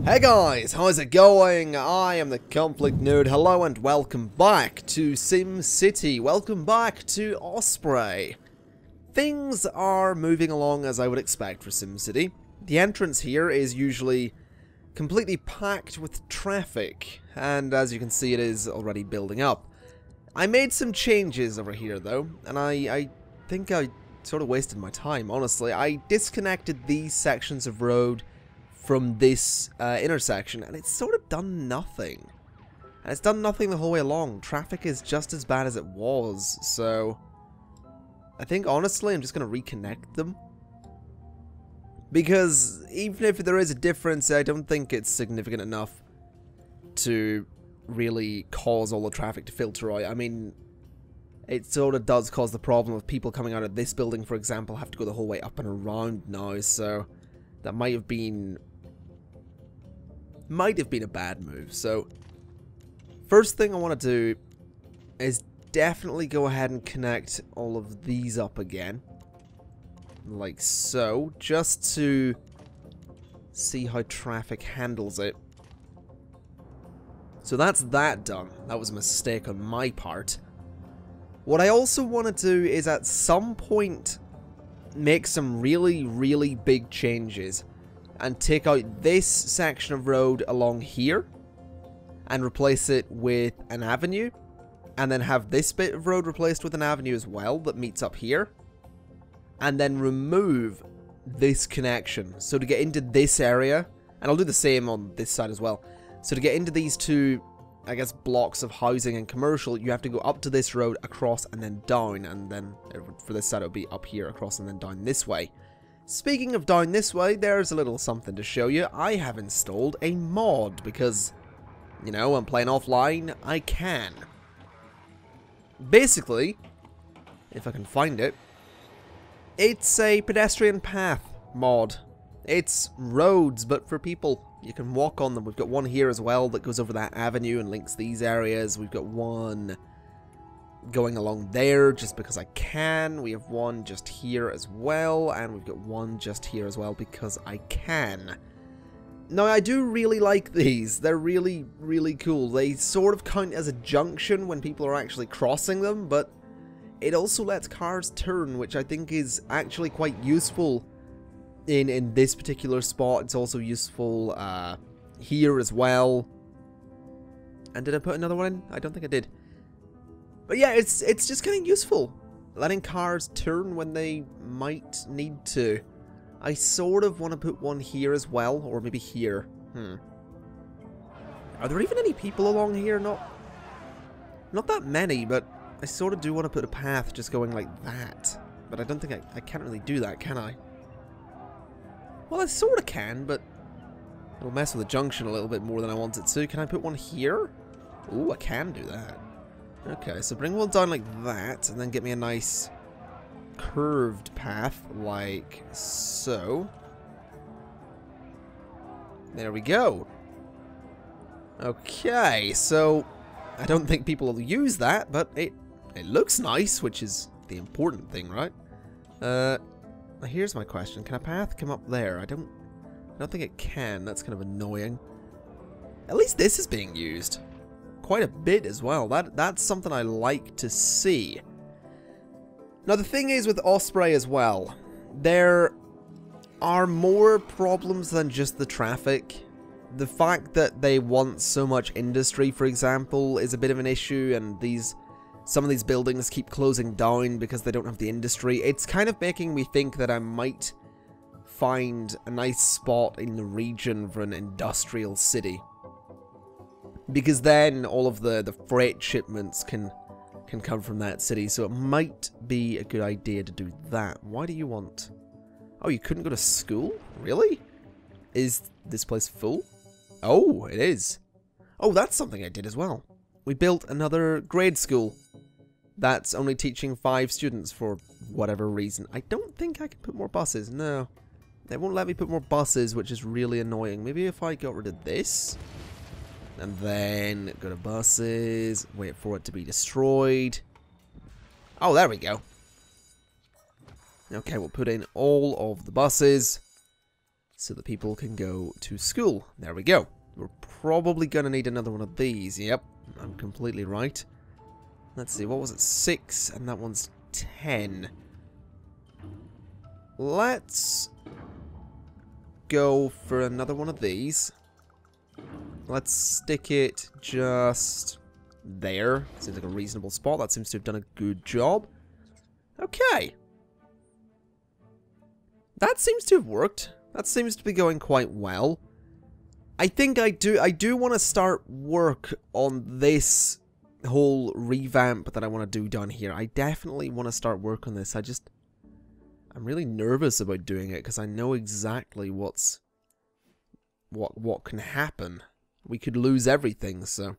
Hey guys, how's it going? I am the ConflictNerd. Hello and welcome back to SimCity. Welcome back to Osprey. Things are moving along as I would expect for SimCity. The entrance here is usually completely packed with traffic, and as you can see it is already building up. I made some changes over here though, and I think I sort of wasted my time, honestly. I disconnected these sections of road from this intersection, and it's sort of done nothing. And it's done nothing the whole way along. Traffic is just as bad as it was, so I think honestly I'm just going to reconnect them. Because even if there is a difference, I don't think it's significant enough to really cause all the traffic to filter out. I mean, it sort of does cause the problem of people coming out of this building, for example, have to go the whole way up and around now, so that might have been a bad move. So first thing I want to do is definitely go ahead and connect all of these up again, like so, just to see how traffic handles it. So that's that done. That was a mistake on my part. What I also want to do is at some point make some really big changes and take out this section of road along here and replace it with an avenue, and then have this bit of road replaced with an avenue as well that meets up here, and then remove this connection. So to get into this area, and I'll do the same on this side as well, so to get into these two, I guess, blocks of housing and commercial, you have to go up to this road, across, and then down, and then for this side it would be up here, across, and then down this way. Speaking of down this way, there's a little something to show you. I have installed a mod because, you know, I'm playing offline, I can. Basically, if I can find it, it's a pedestrian path mod. It's roads, but for people. You can walk on them. We've got one here as well that goes over that avenue and links these areas. We've got one going along there just because I can. We have one just here as well, and we've got one just here as well because I can. Now, I do really like these. They're really cool. They sort of count as a junction when people are actually crossing them, but it also lets cars turn, which I think is actually quite useful in this particular spot. It's also useful here as well. And did I put another one in? I don't think I did. But yeah, it's just kind of useful, letting cars turn when they might need to. I sort of want to put one here as well, or maybe here. Are there even any people along here? Not that many, but I sort of do want to put a path just going like that. But I don't think I can't really do that, can I? Well, I sort of can, but it'll mess with the junction a little bit more than I want it to. Can I put one here? Ooh, I can do that. Okay, so bring one down like that, and then get me a nice curved path, like so. There we go. Okay, so I don't think people will use that, but it looks nice, which is the important thing, right? Here's my question. Can a path come up there? I don't think it can. That's kind of annoying. At least this is being used quite a bit as well. That's something I like to see. Now the thing is with Osprey as well, there are more problems than just the traffic. The fact that they want so much industry, for example, is a bit of an issue, and some of these buildings keep closing down because they don't have the industry. It's kind of making me think that I might find a nice spot in the region for an industrial city, because then all of the freight shipments can come from that city, so it might be a good idea to do that. Why do you want... Oh, you couldn't go to school? Really? Is this place full? Oh, it is. Oh, that's something I did as well. We built another grade school that's only teaching 5 students for whatever reason. I don't think I can put more buses. No. They won't let me put more buses, which is really annoying. Maybe if I got rid of this, and then go to buses, wait for it to be destroyed. Oh, there we go. Okay, we'll put in all of the buses. so that people can go to school. There we go. We're probably going to need another one of these. Yep, I'm completely right. Let's see, what was it? 6, and that one's 10. Let's go for another one of these. Let's stick it just there. Seems like a reasonable spot. That seems to have done a good job. Okay. That seems to have worked. That seems to be going quite well. I think I do want to start work on this whole revamp that I want to do down here. I definitely want to start work on this. I'm really nervous about doing it because I know exactly what can happen. We could lose everything, so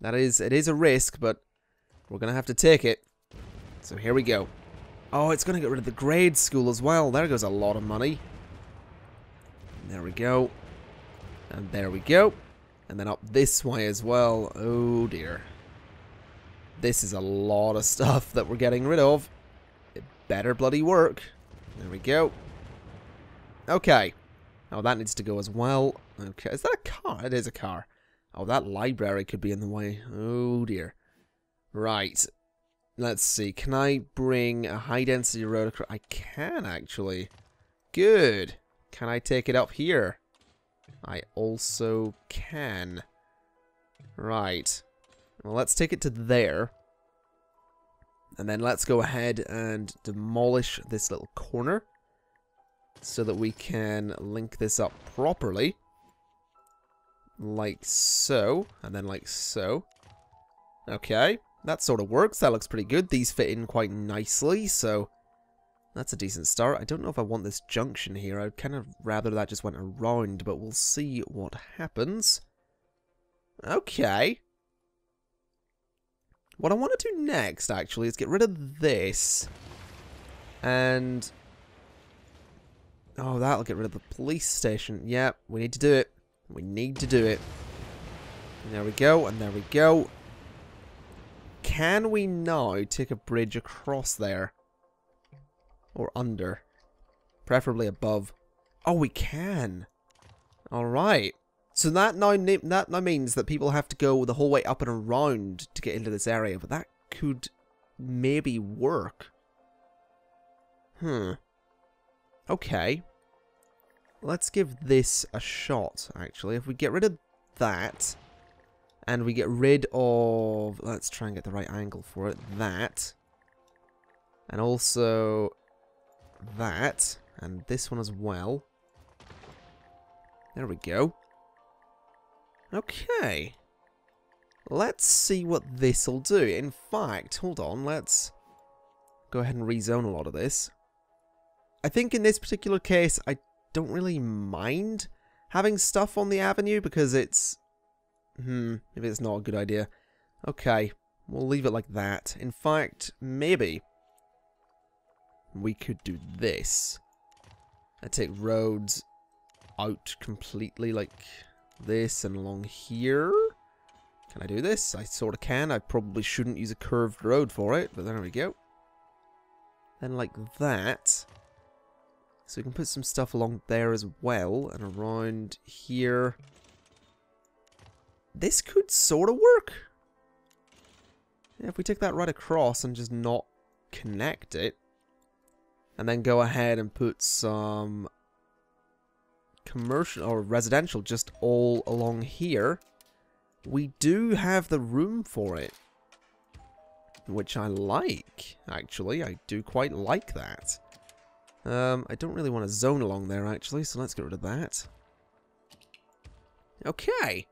it is a risk, but we're gonna have to take it. So here we go. Oh, it's gonna get rid of the grade school as well. There goes a lot of money. There we go. And there we go. And then up this way as well. Oh dear. This is a lot of stuff that we're getting rid of. It better bloody work. There we go. Okay. Oh, that needs to go as well. Okay. Is that a car? It is a car. Oh, that library could be in the way. Oh dear. Right. Let's see. Can I bring a high density road across? I can actually. Good. Can I take it up here? I also can. Right. Well, let's take it to there. And then let's go ahead and demolish this little corner so that we can link this up properly. Like so. And then like so. Okay. That sort of works. That looks pretty good. These fit in quite nicely, so that's a decent start. I don't know if I want this junction here. I'd kind of rather that just went around, but we'll see what happens. Okay. What I want to do next, actually, is get rid of this. And oh, that'll get rid of the police station. Yeah, we need to do it. We need to do it. And there we go, and there we go. Can we now take a bridge across there? Or under? Preferably above. Oh, we can. Alright. So that now means that people have to go the whole way up and around to get into this area. But that could maybe work. Okay. Let's give this a shot, actually. If we get rid of that... and we get rid of... let's try and get the right angle for it. That. And also... that. And this one as well. There we go. Okay. Let's see what this'll do. In fact, hold on. Let's go ahead and rezone a lot of this. I think in this particular case, I don't really mind having stuff on the avenue because it's... maybe it's not a good idea. Okay, we'll leave it like that. In fact, maybe we could do this. I take roads out completely like this and along here. Can I do this? I sort of can. I probably shouldn't use a curved road for it, but there we go. Then like that. So we can put some stuff along there as well and around here. This could sort of work. Yeah, if we take that right across and just not connect it. And then go ahead and put some commercial or residential just all along here. We do have the room for it. Which I like, actually. I do quite like that. I don't really want to zone along there, actually, so let's get rid of that. Okay.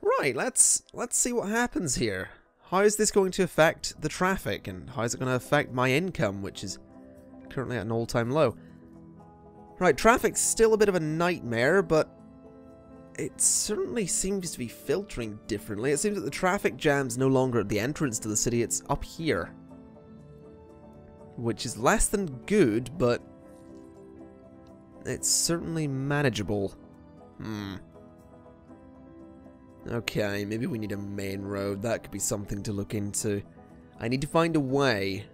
Right, let's see what happens here. How is this going to affect the traffic, and how is it going to affect my income, which is currently at an all-time low? Right, traffic's still a bit of a nightmare, but it certainly seems to be filtering differently. It seems that the traffic jam's no longer at the entrance to the city, it's up here. Which is less than good, but it's certainly manageable. Okay, maybe we need a main road. That could be something to look into. I need to find a way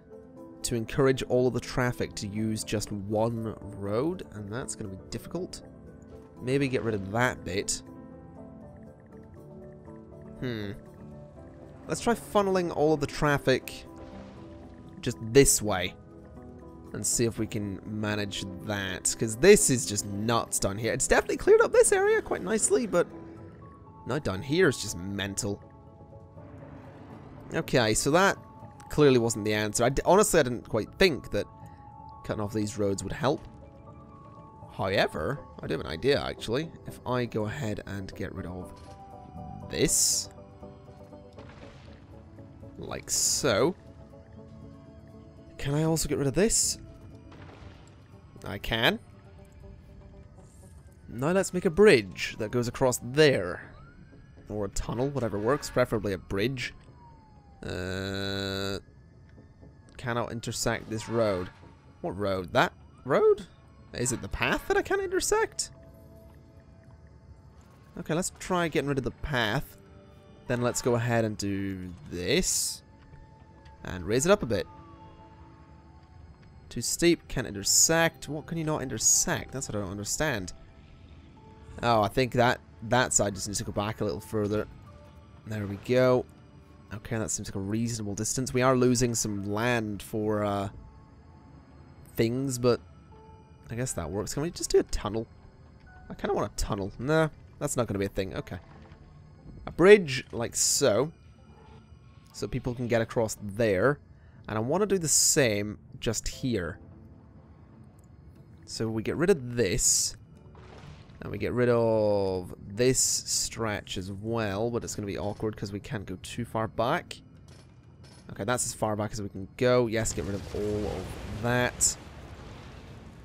to encourage all of the traffic to use just one road, and that's going to be difficult. Maybe get rid of that bit. Let's try funneling all of the traffic just this way and see if we can manage that, because this is just nuts down here. It's definitely cleared up this area quite nicely, but now down here is just mental. Okay, so that clearly wasn't the answer. Honestly, I didn't quite think that cutting off these roads would help. However, I do have an idea, actually. If I go ahead and get rid of this, like so. Can I also get rid of this? I can. Now let's make a bridge that goes across there. Or a tunnel, whatever works. Preferably a bridge. Cannot intersect this road. What road? That road? Is it the path that I can't intersect? Okay, let's try getting rid of the path. Then let's go ahead and do this. And raise it up a bit. Too steep, can't intersect. What can you not intersect? That's what I don't understand. Oh, I think that side just needs to go back a little further. There we go. Okay, that seems like a reasonable distance. We are losing some land for things, but I guess that works. Can we just do a tunnel? I kind of want a tunnel. No, that's not going to be a thing. Okay. A bridge like so. So people can get across there. And I want to do the same just here. So we get rid of this. And we get rid of this stretch as well, but it's going to be awkward because we can't go too far back. Okay, that's as far back as we can go. Yes, get rid of all of that.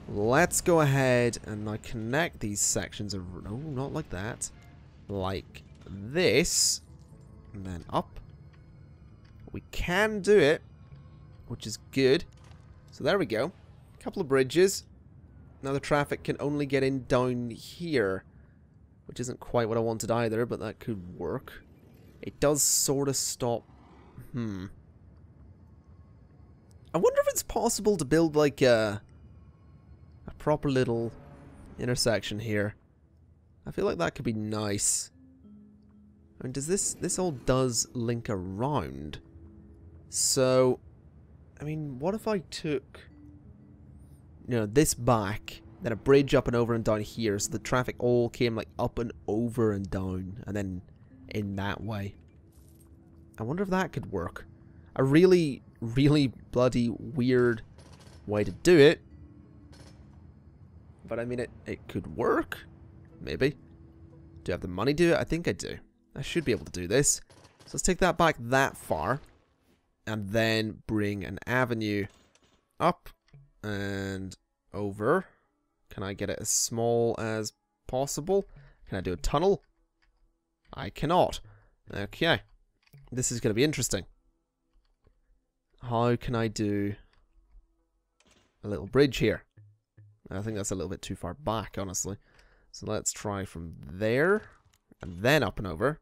Let's go ahead and now connect these sections of... No, not like that. Like this. And then up. We can do it, which is good. So there we go. A couple of bridges. Now the traffic can only get in down here, which isn't quite what I wanted either, but that could work. It does sort of stop. I wonder if it's possible to build like a proper little intersection here. I feel like that could be nice. I mean, does this all does link around? So, I mean, what if I took, you know, this back, then a bridge up and over and down here, so the traffic all came like up and over and down, and then in that way. I wonder if that could work. A really, really bloody weird way to do it. But I mean, it could work. Maybe. Do I have the money to do it? I think I do. I should be able to do this. So let's take that back that far. And then bring an avenue up and over. Can I get it as small as possible? Can I do a tunnel? I cannot. Okay. This is going to be interesting. How can I do a little bridge here? I think that's a little bit too far back, honestly. So let's try from there. And then up and over.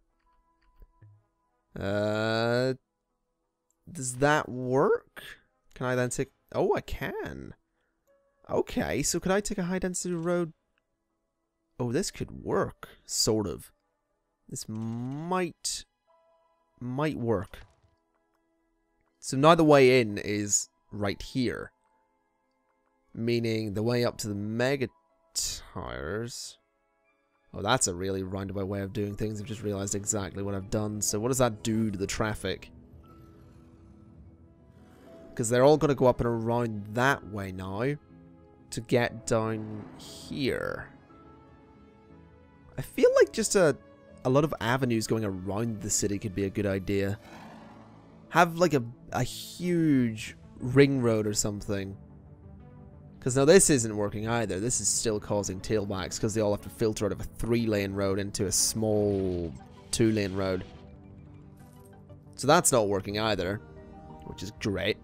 Does that work? Can I then take... Oh, I can. Okay, so could I take a high-density road? Oh, this could work. Sort of. This might work. So now the way in is right here. Meaning the way up to the mega tires. Oh, that's a really roundabout way of doing things. I've just realized exactly what I've done. So what does that do to the traffic? Because they're all going to go up and around that way now to get down here. I feel like just a lot of avenues going around the city could be a good idea. Have like a huge ring road or something. Because now this isn't working either. This is still causing tailbacks because they all have to filter out of a 3-lane road into a small 2-lane road. So that's not working either, which is great.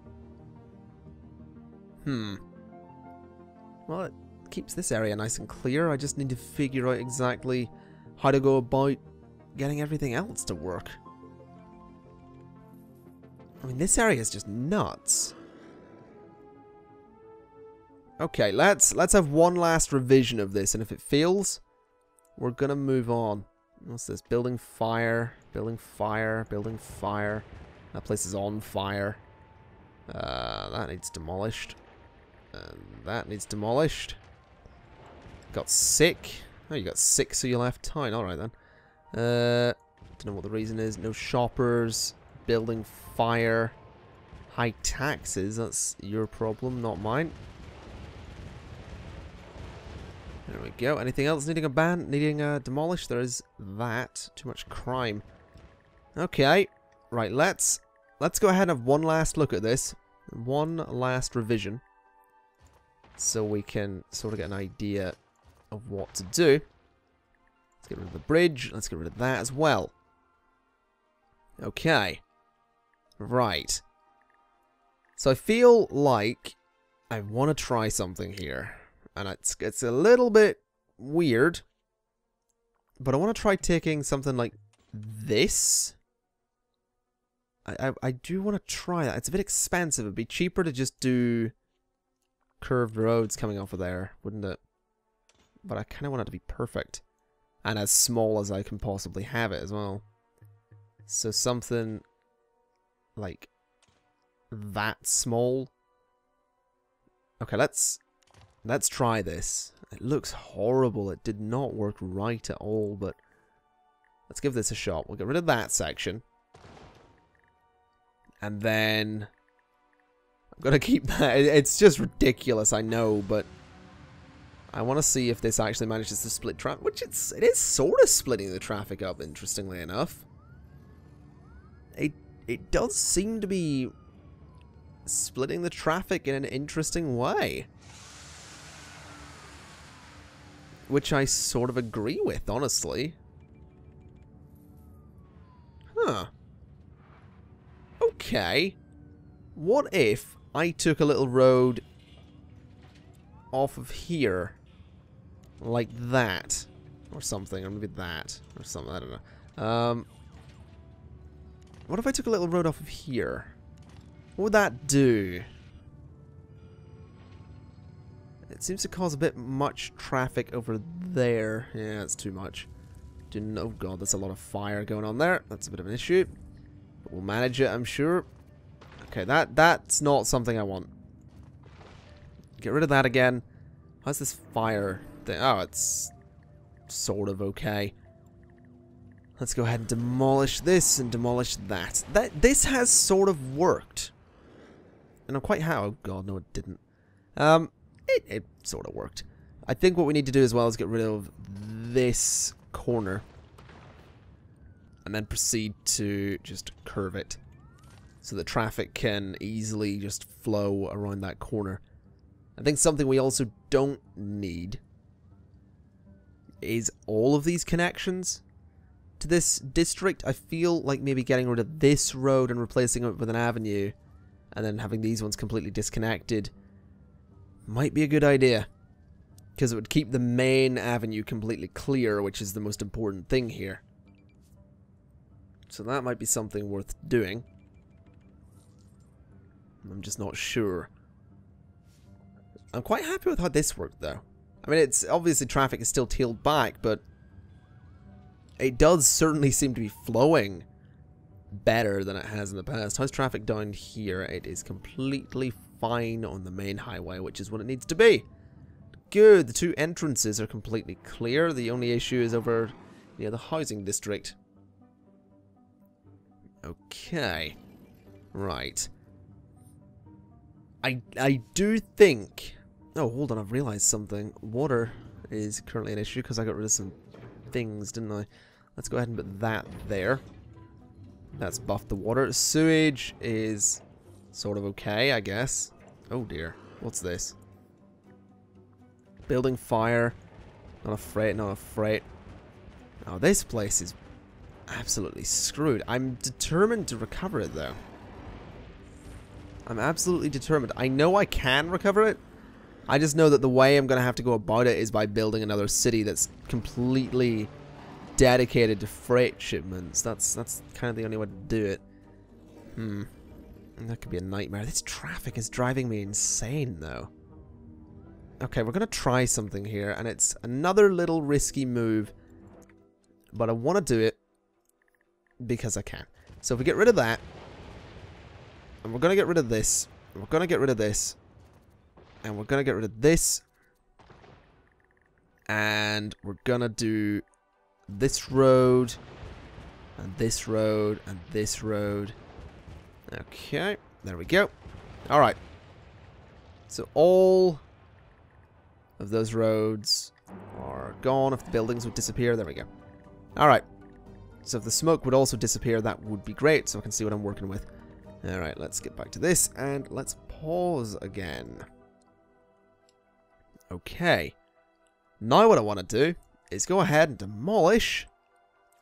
Well, it keeps this area nice and clear. I just need to figure out exactly how to go about getting everything else to work. I mean, this area is just nuts. Okay, let's have one last revision of this, and if it fails, we're gonna move on. What's this? Building fire, building fire, building fire. That place is on fire. That needs demolished. And that needs demolished. Got sick. Oh, you got sick, so you left town. Alright then. Don't know what the reason is. No shoppers. Building fire. High taxes. That's your problem, not mine. There we go. Anything else needing a ban? Needing demolished? There is that. Too much crime. Okay. Right, let's go ahead and have one last look at this. One last revision. So we can sort of get an idea of what to do. Let's get rid of the bridge. Let's get rid of that as well. Okay. Right. So I feel like I want to try something here. And it's a little bit weird. But I want to try taking something like this. I do want to try that. It's a bit expensive. It'd be cheaper to just do curved roads coming off of there, wouldn't it? But I kind of want it to be perfect. And as small as I can possibly have it as well. So something like that small. Okay, let's try this. It looks horrible. It did not work right at all, but let's give this a shot. We'll get rid of that section. And then I'm going to keep that. It's just ridiculous, I know, but I want to see if this actually manages to split traffic, which it is sort of splitting the traffic up, interestingly enough. It does seem to be splitting the traffic in an interesting way. Which I sort of agree with, honestly. Huh. Okay. What if I took a little road off of here? Like that. Or something. Or maybe that. Or something. I don't know. What if I took a little road off of here? What would that do? It seems to cause a bit much traffic over there. Yeah, it's too much. Oh god, there's a lot of fire going on there. That's a bit of an issue. But we'll manage it, I'm sure. Okay, that's not something I want. Get rid of that again. How's this fire thing? Oh, it's sort of okay. Let's go ahead and demolish this and demolish that. This has sort of worked. And I'm quite happy. Oh god, no it didn't. It sort of worked. I think what we need to do as well is get rid of this corner. And then proceed to just curve it. So that traffic can easily just flow around that corner. I think something we also don't need is all of these connections to this district. I feel like maybe getting rid of this road and replacing it with an avenue and then having these ones completely disconnected might be a good idea. Because it would keep the main avenue completely clear, which is the most important thing here. So that might be something worth doing. I'm just not sure. I'm quite happy with how this worked, though. I mean, it's obviously traffic is still tailed back, but it does certainly seem to be flowing better than it has in the past. How's traffic down here? It is completely fine on the main highway, which is what it needs to be. Good. The two entrances are completely clear. The only issue is over near the housing district. Okay. Right. I do think... Oh, hold on. I've realized something. Water is currently an issue because I got rid of some things, didn't I? Let's go ahead and put that there. That's buffed the water. Sewage is sort of okay, I guess. Oh dear. What's this? Building fire. Not afraid, not afraid. Oh, this place is absolutely screwed. I'm determined to recover it, though. I'm absolutely determined. I know I can recover it. I just know that the way I'm going to have to go about it is by building another city that's completely dedicated to freight shipments. That's kind of the only way to do it. That could be a nightmare. This traffic is driving me insane, though. Okay, we're going to try something here, and it's another little risky move. But I want to do it because I can. So if we get rid of that, and we're going to get rid of this, and we're going to get rid of this, and we're going to get rid of this, and we're going to do this road, and this road, and this road. Okay, there we go. Alright. So all of those roads are gone. If the buildings would disappear, there we go. Alright. So if the smoke would also disappear, that would be great, so I can see what I'm working with. Alright, let's get back to this, and let's pause again. Okay. Now what I want to do is go ahead and demolish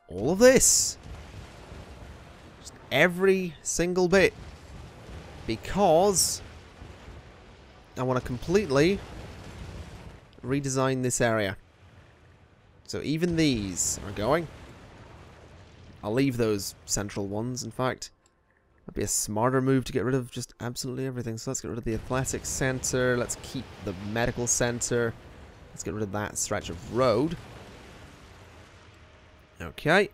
all of this. Just every single bit. Because I want to completely redesign this area. So even these are going. I'll leave those central ones, in fact. That'd be a smarter move to get rid of just absolutely everything. So let's get rid of the athletic center. Let's keep the medical center. Let's get rid of that stretch of road. Okay.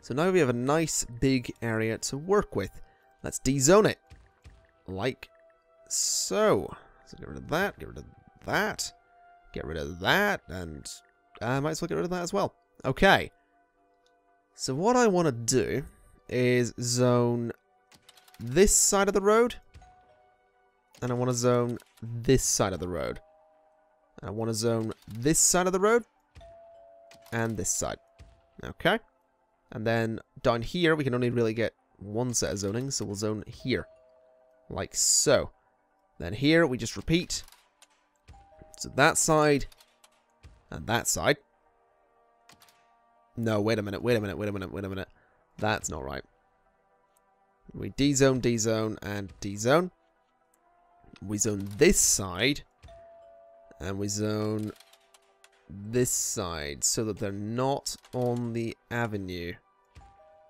So now we have a nice big area to work with. Let's dezone it. Like so. So get rid of that, get rid of that, get rid of that, and I might as well get rid of that as well. Okay. So what I want to do is zone this side of the road, and I want to zone this side of the road. And I want to zone this side of the road, and this side. Okay. And then down here, we can only really get one set of zoning, so we'll zone here. Like so. Then here, we just repeat. So that side, and that side. No, wait a minute, wait a minute, wait a minute, wait a minute. That's not right. We dezone, dezone, and dezone. We zone this side, and we zone this side, so that they're not on the avenue.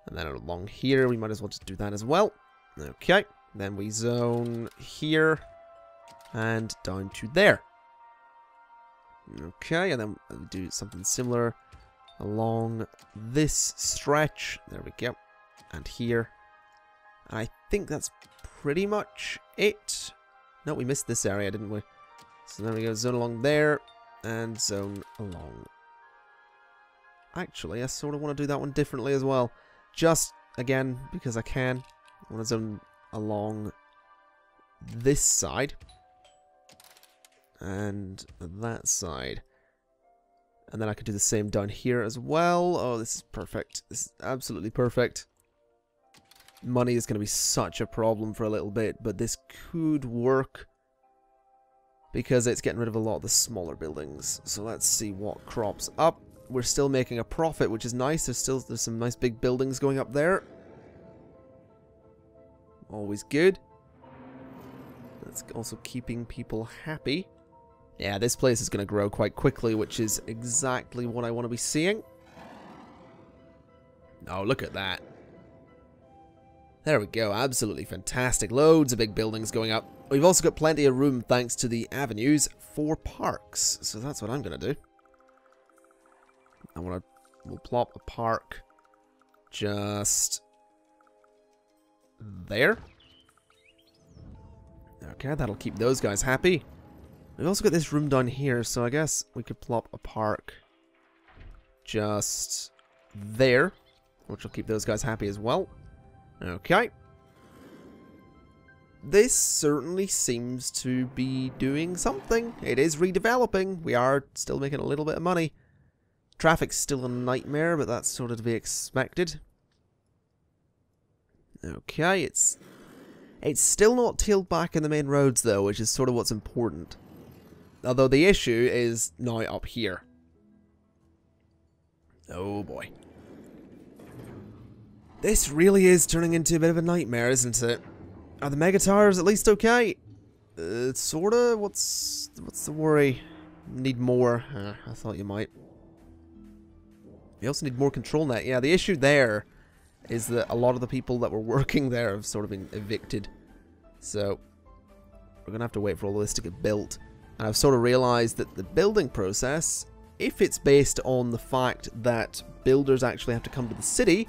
And then along here, we might as well just do that as well. Okay, then we zone here, and down to there. Okay, and then we do something similar along this stretch. There we go. And here. I think that's pretty much it. No, we missed this area, didn't we? So there we go. Zone along there. And zone along. Actually, I sort of want to do that one differently as well. Just, again, because I can. I want to zone along this side. And that side. And then I could do the same down here as well. Oh, this is perfect. This is absolutely perfect. Money is going to be such a problem for a little bit, but this could work because it's getting rid of a lot of the smaller buildings. So let's see what crops up. We're still making a profit, which is nice. There's some nice big buildings going up there. Always good. That's also keeping people happy. Yeah, this place is going to grow quite quickly, which is exactly what I want to be seeing. Oh, look at that. There we go, absolutely fantastic. Loads of big buildings going up. We've also got plenty of room thanks to the avenues for parks. So that's what I'm going to do. We'll plop a park just there. Okay, that'll keep those guys happy. We've also got this room down here, so I guess we could plop a park just there, which will keep those guys happy as well. Okay. This certainly seems to be doing something. It is redeveloping. We are still making a little bit of money. Traffic's still a nightmare, but that's sort of to be expected. Okay, it's still not tailed back in the main roads, though, which is sort of what's important. Although the issue is now up here. Oh boy. This really is turning into a bit of a nightmare, isn't it? Are the mega towers at least okay? Sorta. What's the worry? Need more. I thought you might. We also need more control net. Yeah, the issue there is that a lot of the people that were working there have sort of been evicted. So we're gonna have to wait for all this to get built. And I've sort of realized that the building process, if it's based on the fact that builders actually have to come to the city,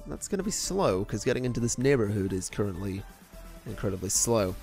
that's going to be slow, because getting into this neighborhood is currently incredibly slow.